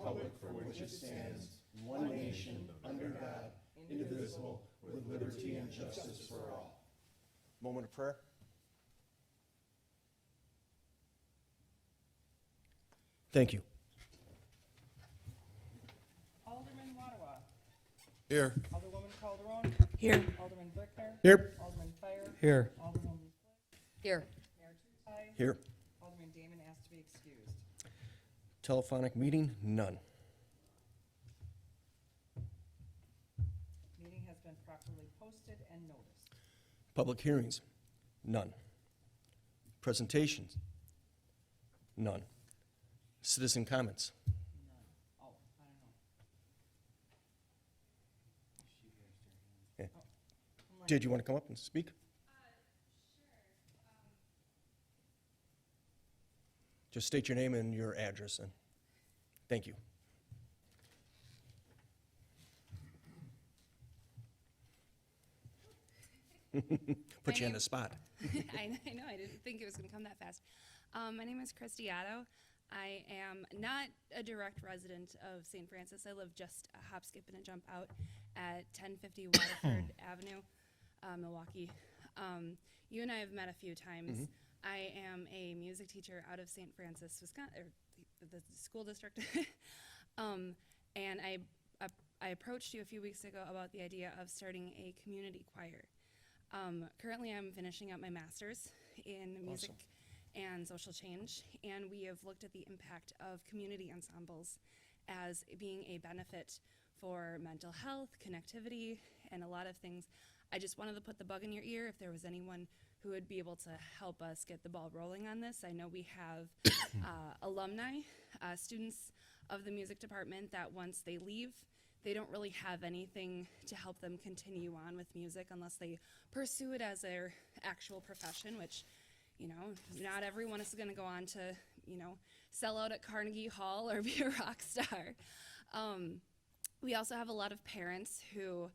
republic for which it stands, one nation, under God, indivisible, with liberty and justice for all. Moment of prayer. Thank you. Alderman Wadawa. Here. Alderwoman Calderon. Here. Alderman Brickner. Here. Alderman Fire. Here. Alderman Here. Mayor Tutai. Here. Alderman Damon asked to be excused. Telephonic meeting, none. Meeting has been properly posted and noticed. Public hearings, none. Presentations, none. Citizen comments, None. Oh, I don't know. Yeah. I'm like, Did you want to come up and speak? Just state your name and your address, and thank you. Put you on the spot. I know, I didn't think it was going to come that fast. My name is Christy Otto. I am not a direct resident of St. Francis. I live just a hop, skip, and a jump out at 1050 Waterford Avenue, Milwaukee. You and I have met a few times. I am a music teacher out of St. Francis, Wisconsin, or the school district. And I approached you a few weeks ago about the idea of starting a community choir. Currently, I'm finishing up my master's in music and social change, and we have looked at the impact of community ensembles as being a benefit for mental health, connectivity, and a lot of things. I just wanted to put the bug in your ear if there was anyone who would be able to help us get the ball rolling on this. I know we have alumni, students of the music department that once they leave, they don't really have anything to help them continue on with music unless they pursue it as their actual profession, which, you know, not everyone is going to go on to, you know, sell out at Carnegie Hall or be a rock star. We also have a lot of parents who,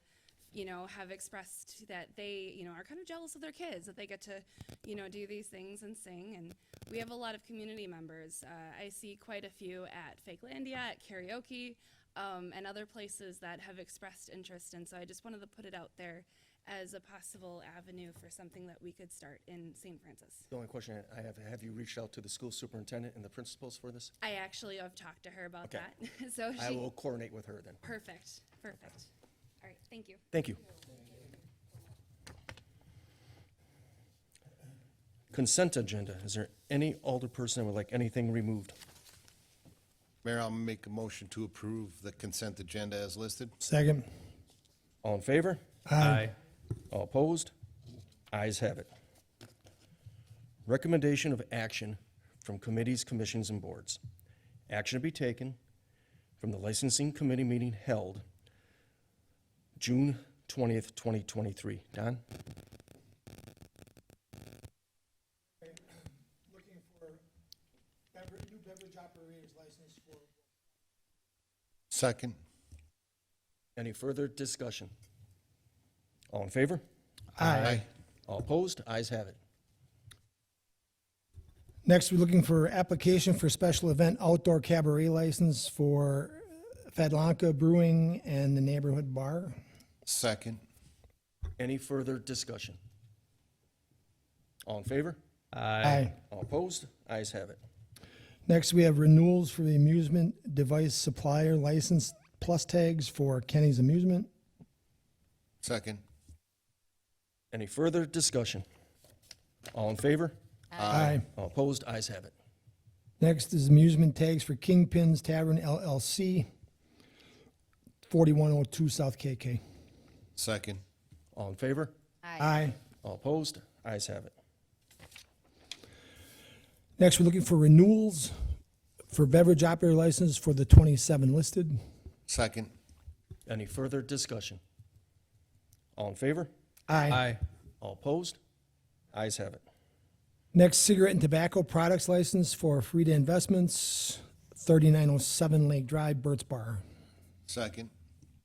you know, have expressed that they, you know, are kind of jealous of their kids, that they get to, you know, do these things and sing. And we have a lot of community members. I see quite a few at Fakelandia, at karaoke, and other places that have expressed interest. And so I just wanted to put it out there as a possible avenue for something that we could start in St. Francis. The only question I have you reached out to the school superintendent and the principals for this? I actually have talked to her about Okay. that. So I she, will coordinate with her then. perfect. All right, thank you. Thank you. Consent agenda. Is there any older person that would like anything removed? Mayor, I'll make a motion to approve the consent agenda as listed. Second. All in favor? Aye. All opposed? Ayes have it. Recommendation of action from committees, commissions, and boards. Action to be taken from the licensing committee meeting held June 20th, 2023. Don? Looking for new beverage operators license for. Second. Any further discussion? All in favor? Aye. All opposed? Ayes have it. Next, we're looking for application for special event outdoor cabaret license for Fadlanka Brewing and the Neighborhood Bar. Second. Any further discussion? All in favor? Aye. All opposed? Ayes have it. Next, we have renewals for the amusement device supplier license plus tags for Kenny's Amusement. Second. Any further discussion? All in favor? Aye. All opposed? Ayes have it. Next is amusement tags for Kingpins Tavern LLC, 4102 South KK. Second. All in favor? Aye. All opposed? Ayes have it. Next, we're looking for renewals for beverage operator license for the 27 listed. Second. Any further discussion? All in favor? Aye. All opposed? Ayes have it. Next, cigarette and tobacco products license for Frida Investments, 3907 Lake Drive, Burt's Bar. Second.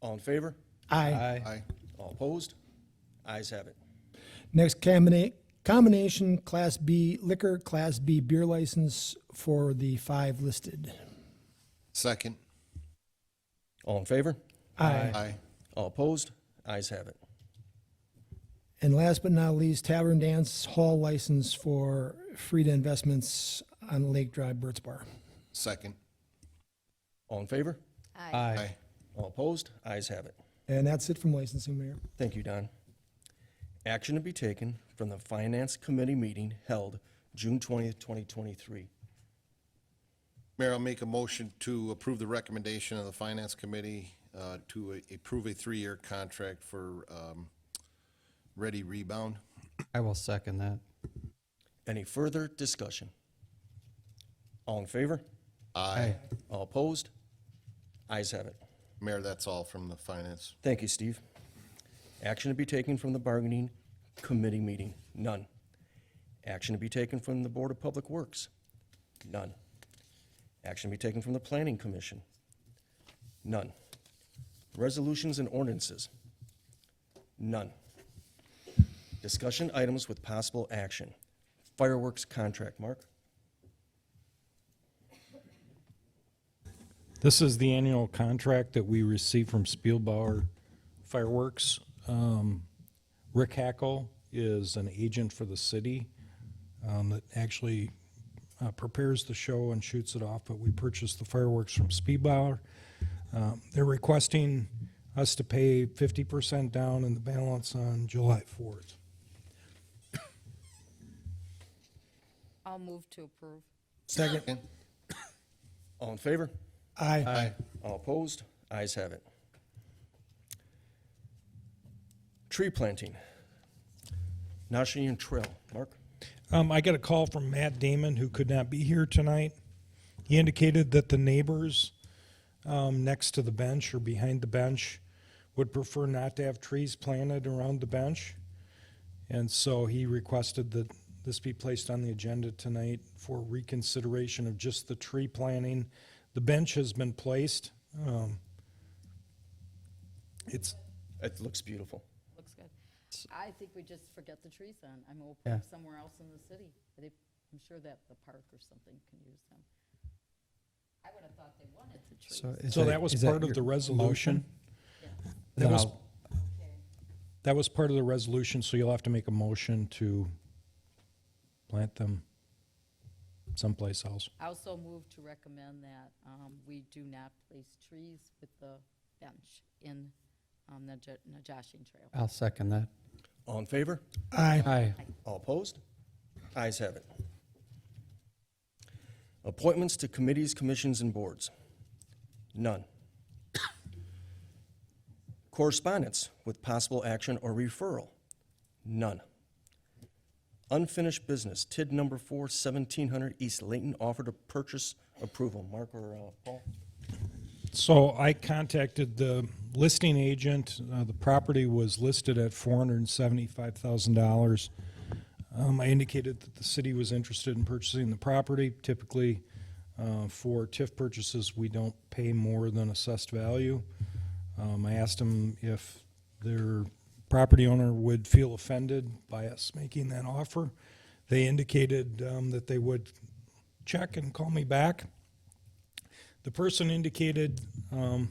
All in favor? Aye. Aye. All opposed? Ayes have it. Next, combination Class B liquor, Class B beer license for the 5 listed. Second. All in favor? Aye. Aye. All opposed? Ayes have it. And last but not least, Tavern Dance Hall license for Frida Investments on Lake Drive, Burt's Bar. Second. All in favor? Aye. All opposed? Ayes have it. And that's it from licensing, Mayor. Thank you, Don. Action to be taken from the Finance Committee meeting held June 20th, 2023. Mayor, I'll make a motion to approve the recommendation of the Finance Committee to approve a 3-year contract for Ready Rebound. I will second that. Any further discussion? All in favor? Aye. All opposed? Ayes have it. Mayor, that's all from the Finance. Thank you, Steve. Action to be taken from the Bargaining Committee meeting? None. Action to be taken from the Board of Public Works? None. Action to be taken from the Planning Commission? None. Resolutions and ordinances? None. Discussion items with possible action. Fireworks contract, Mark? This is the annual contract that we receive from Spielbauer Fireworks. Rick Hackle is an agent for the city that actually prepares the show and shoots it off, but we purchased the fireworks from Spielbauer. They're requesting us to pay 50% down and the balance on July 4th. I'll move to approve. Second. All in favor? Aye. Aye. All opposed? Ayes have it. Tree planting. Nashian Trail, Mark? I got a call from Matt Damon, who could not be here tonight. He indicated that the neighbors next to the bench or behind the bench would prefer not to have trees planted around the bench. And so he requested that this be placed on the agenda tonight for reconsideration of just the tree planting. The bench has been placed. It looks beautiful. Looks good. I think we just forget the trees then. I mean, we'll put Yeah. them somewhere else in the city. I'm sure that the park or something can use them. I would have thought they wanted the trees. So that was part of the resolution. That was, that was part of the resolution, so you'll have to make a motion to plant them someplace else. I also move to recommend that we do not place trees with the bench in the Najashin Trail. I'll second that. All in favor? Aye. Aye. All opposed? Ayes have it. Appointments to committees, commissions, and boards? None. Correspondence with possible action or referral? None. Unfinished business, TID number 4, 1700 East Layton, offer to purchase approval. Mark or Paul? So I contacted the listing agent. The property was listed at $475,000. I indicated that the city was interested in purchasing the property. Typically, for TIF purchases, we don't pay more than assessed value. I asked them if their property owner would feel offended by us making that offer. They indicated that they would check and call me back. The person indicated, the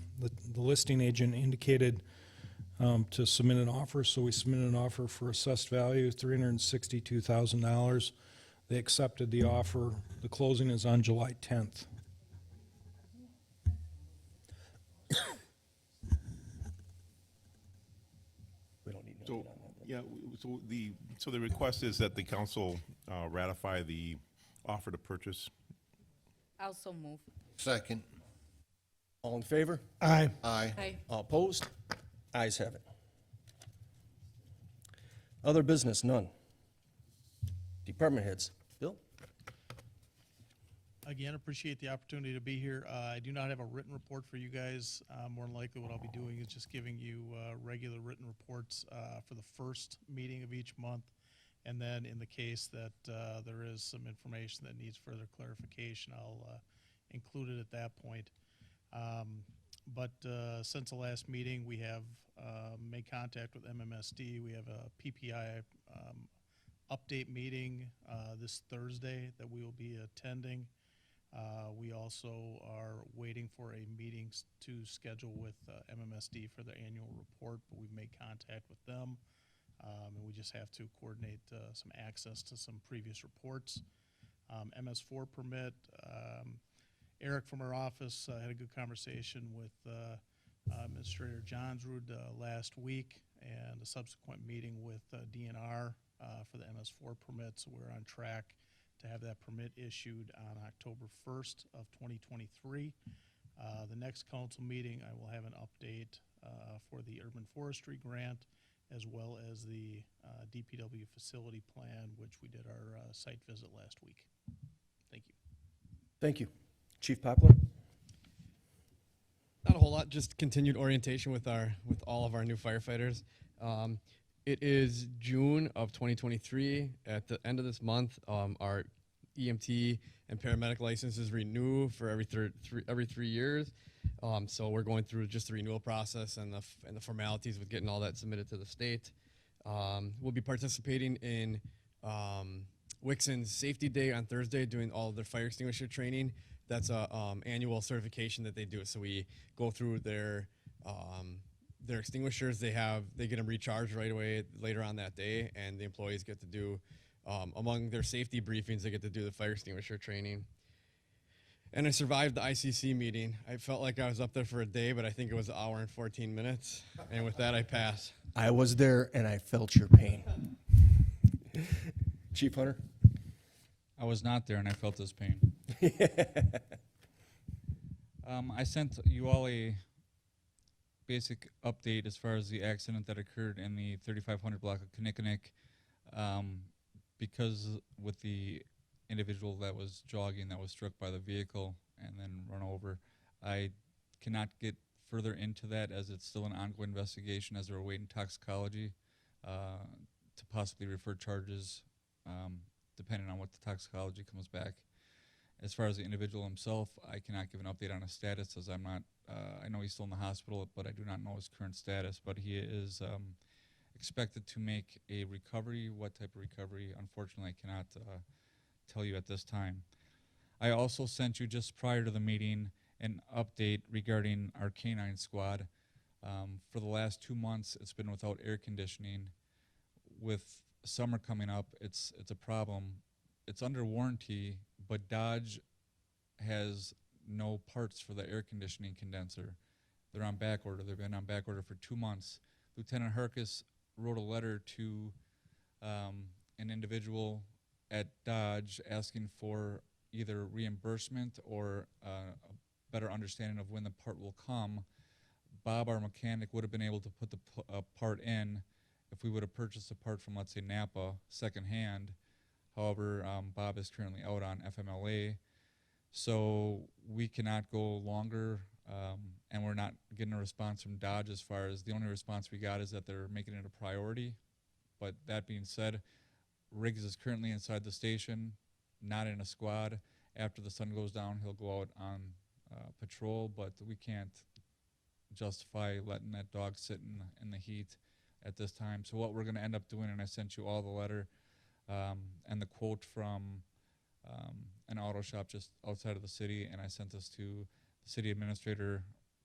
listing agent indicated to submit an offer, so we submitted an offer for assessed value, $362,000. They accepted the offer. The closing is on July 10th. We don't need no So, date on that. yeah, so the request is that the council ratify the offer to purchase. I also move. Second. All in favor? Aye. Aye. All opposed? Ayes have it. Other business? None. Department heads? Bill? Again, appreciate the opportunity to be here. I do not have a written report for you guys. More than likely, what I'll be doing is just giving you regular written reports for the first meeting of each month. And then in the case that there is some information that needs further clarification, I'll include it at that point. But since the last meeting, we have made contact with MMSD. We have a PPI update meeting this Thursday that we will be attending. We also are waiting for a meeting to schedule with MMSD for their annual report, but we've made contact with them. And we just have to coordinate some access to some previous reports. MS4 permit, Eric from our office had a good conversation with Administrator Johnsrud last week, and a subsequent meeting with DNR for the MS4 permit. So we're on track to have that permit issued on October 1st of 2023. The next council meeting, I will have an update for the urban forestry grant, as well as the DPW facility plan, which we did our site visit last week. Thank you. Thank you. Chief Poplar? Not a whole lot, just continued orientation with all of our new firefighters. It is June of 2023. At the end of this month, our EMT and paramedic licenses renew for every 3 years. So we're going through just the renewal process and the formalities with getting all that submitted to the state. We'll be participating in Wixon's Safety Day on Thursday, doing all of their fire extinguisher training. That's a annual certification that they do. So we go through their extinguishers. They get them recharged right away later on that day, and the employees get to do among their safety briefings. They get to do the fire extinguisher training. And I survived the ICC meeting. I felt like I was up there for a day, but I think it was an hour and 14 minutes. And with that, I pass. I was there and I felt your pain. Chief Hunter? I was not there and I felt his pain. I sent you all a basic update as far as the accident that occurred in the 3500 block of Kinnickinnick. Because with the individual that was jogging that was struck by the vehicle and then run over, I cannot get further into that as it's still an ongoing investigation as they're awaiting toxicology to possibly refer charges depending on what the toxicology comes back. As far as the individual himself, I cannot give an update on his status as I'm not, I know he's still in the hospital, but I do not know his current status, but he is expected to make a recovery. What type of recovery, unfortunately, I cannot tell you at this time. I also sent you just prior to the meeting an update regarding our canine squad. For the last 2 months, it's been without air conditioning. With summer coming up, it's a problem. It's under warranty, but Dodge has no parts for the air conditioning condenser. They're on back order. They've been on back order for 2 months. Lieutenant Herkus wrote a letter to an individual at Dodge asking for either reimbursement or a better understanding of when the part will come. Bob, our mechanic, would have been able to put the part in if we would have purchased a part from, let's say, Napa secondhand. However, Bob is currently out on FMLA, so we cannot go longer, and we're not getting a response from Dodge as far as the only response we got is that they're making it a priority. But that being said, Riggs is currently inside the station, not in a squad. After the sun goes down, he'll go out on patrol, but we can't justify letting that dog sit in the heat at this time. So what we're going to end up doing, and I sent you all the letter and the quote from an auto shop just outside of the city, and I sent this to the city administrator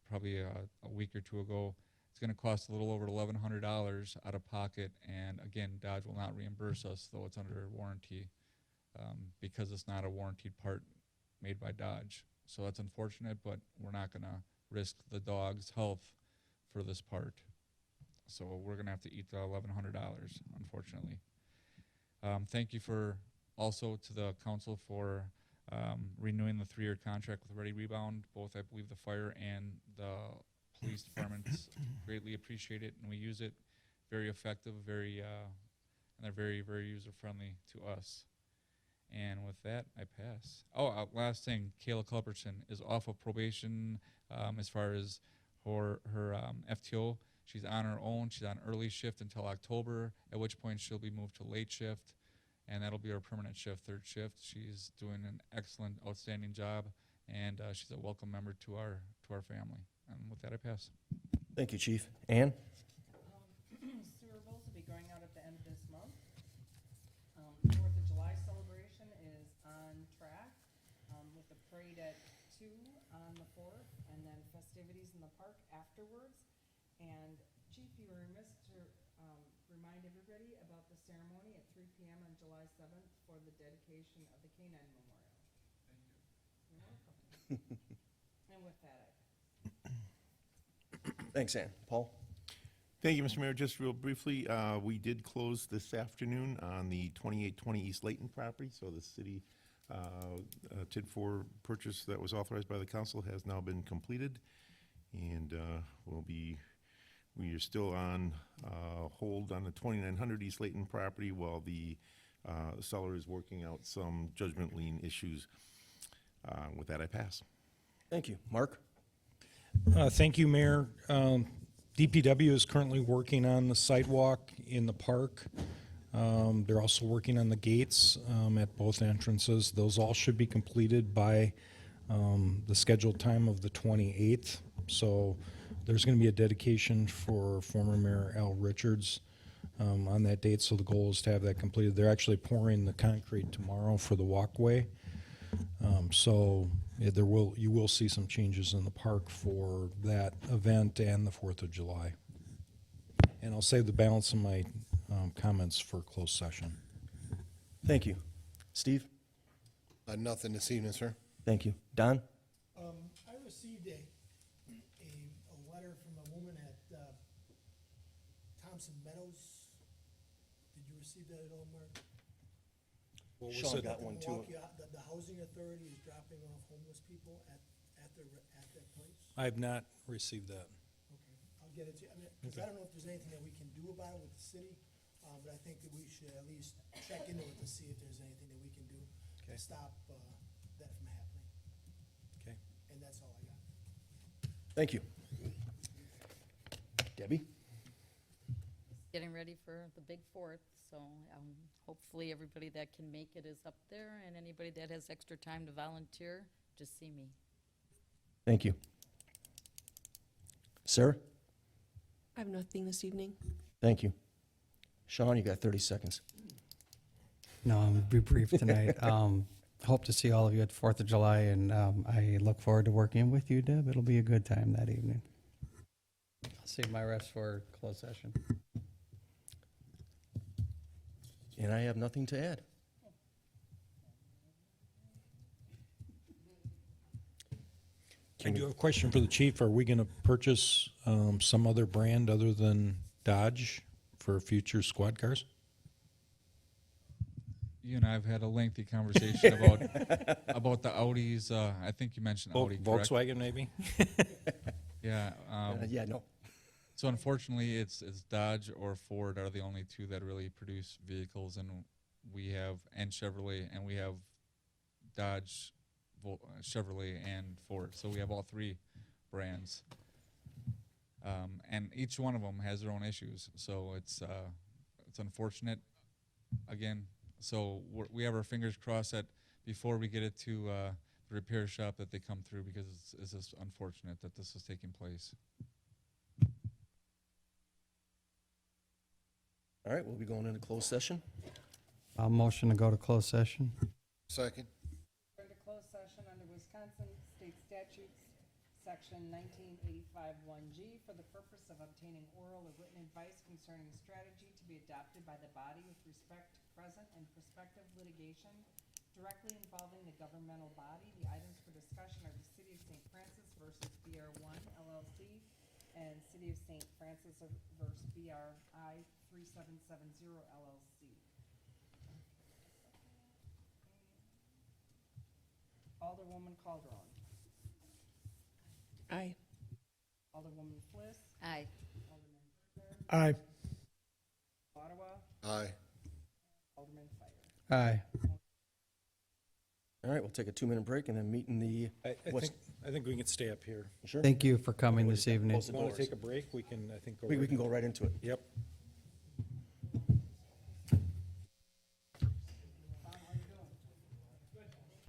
probably a week or two ago. It's going to cost a little over $1,100 out of pocket, and again, Dodge will not reimburse us, though it's under warranty, because it's not a warranted part made by Dodge. So that's unfortunate, but we're not going to risk the dog's health for this part. So we're going to have to eat the $1,100, unfortunately. Thank you for also to the council for renewing the 3-year contract with Ready Rebound. Both, I believe, the fire and the police departments greatly appreciate it, and we use it. Very effective, and they're very, very user-friendly to us. And with that, I pass. Oh, last thing, Kayla Culbertson is off of probation as far as her FTO. She's on her own. She's on early shift until October, at which point she'll be moved to late shift, and that'll be her permanent shift, 3rd shift. She's doing an excellent, outstanding job, and she's a welcome member to our family. And with that, I pass. Thank you, Chief. Ann? Sewer bills will be going out at the end of this month. 4th of July celebration is on track with the parade at 2 on the 4th, and then festivities in the park afterwards. And Chief, you were remiss to remind everybody about the ceremony at 3 p.m. on July 7th for the dedication of the K-9 Memorial. Thank you. You're welcome. And with that, Thanks, Ann. Paul? Thank you, Mr. Mayor. Just real briefly, we did close this afternoon on the 2820 East Layton property, so the city TID4 purchase that was authorized by the council has now been completed, and we are still on hold on the 2900 East Layton property while the seller is working out some judgment lien issues. With that, I pass. Thank you. Mark? Thank you, Mayor. DPW is currently working on the sidewalk in the park. They're also working on the gates at both entrances. Those all should be completed by the scheduled time of the 28th. So there's going to be a dedication for former Mayor Al Richards on that date. So the goal is to have that completed. They're actually pouring the concrete tomorrow for the walkway. You will see some changes in the park for that event and the 4th of July. And I'll save the balance of my comments for closed session. Thank you. Steve? Nothing this evening, sir. Thank you. Don? I received a letter from a woman at Thompson Meadows. Did you receive that at all, Mark? What was Sean it? got one too. The housing authority is dropping off homeless people at their place. I have not received that. Okay, I'll get it to you. I mean, 'cause I don't know if there's anything that we can do about it with the city, but I think that we should at least check into it to see if there's anything that we can do Okay. to stop that from happening. Okay. And that's all I got. Thank you. Debbie? Getting ready for the big 4th, so hopefully everybody that can make it is up there, and anybody that has extra time to volunteer, just see me. Thank you. Sarah? I have nothing this evening. Thank you. Sean, you got 30 seconds. No, I'm be brief tonight. Hope to see all of you at 4th of July, and I look forward to working with you, Deb. It'll be a good time that evening. I'll save my rest for closed session. And I have nothing to add. I do have a question for the chief. Are we going to purchase some other brand other than Dodge for future squad cars? You and I have had a lengthy conversation about the Audis. I think you mentioned Audi, correct? Volkswagen, maybe? Yeah. Yeah, no. So unfortunately, it's Dodge or Ford are the only two that really produce vehicles, and we have Chevrolet, and we have Dodge, Chevrolet, and Ford. So we have all three brands, and each one of them has their own issues. So it's unfortunate. Again, so we have our fingers crossed that before we get it to the repair shop that they come through, because it's just unfortunate that this is taking place. All right, we'll be going into closed session. I'll motion to go to closed session. Second. We're into closed session under Wisconsin State Statutes, Section 1985-1G, for the purpose of obtaining oral or written advice concerning strategy to be adopted by the body with respect to present and prospective litigation directly involving the governmental body. The items for discussion are the City of St. Francis versus BR1 LLC and City of St. Francis versus BRI 3770 LLC. Alderwoman Calderon. Aye. Alderwoman Fliss. Aye. Alderman Berger. Aye. Ottawa. Aye. Alderman Fire. Aye. All right, we'll take a 2-minute break and then meet in the, I think we can stay up here. sure? Thank you for coming this evening. Close the Want to doors. take a break? We can, I think, go We right can go right into it. Yep.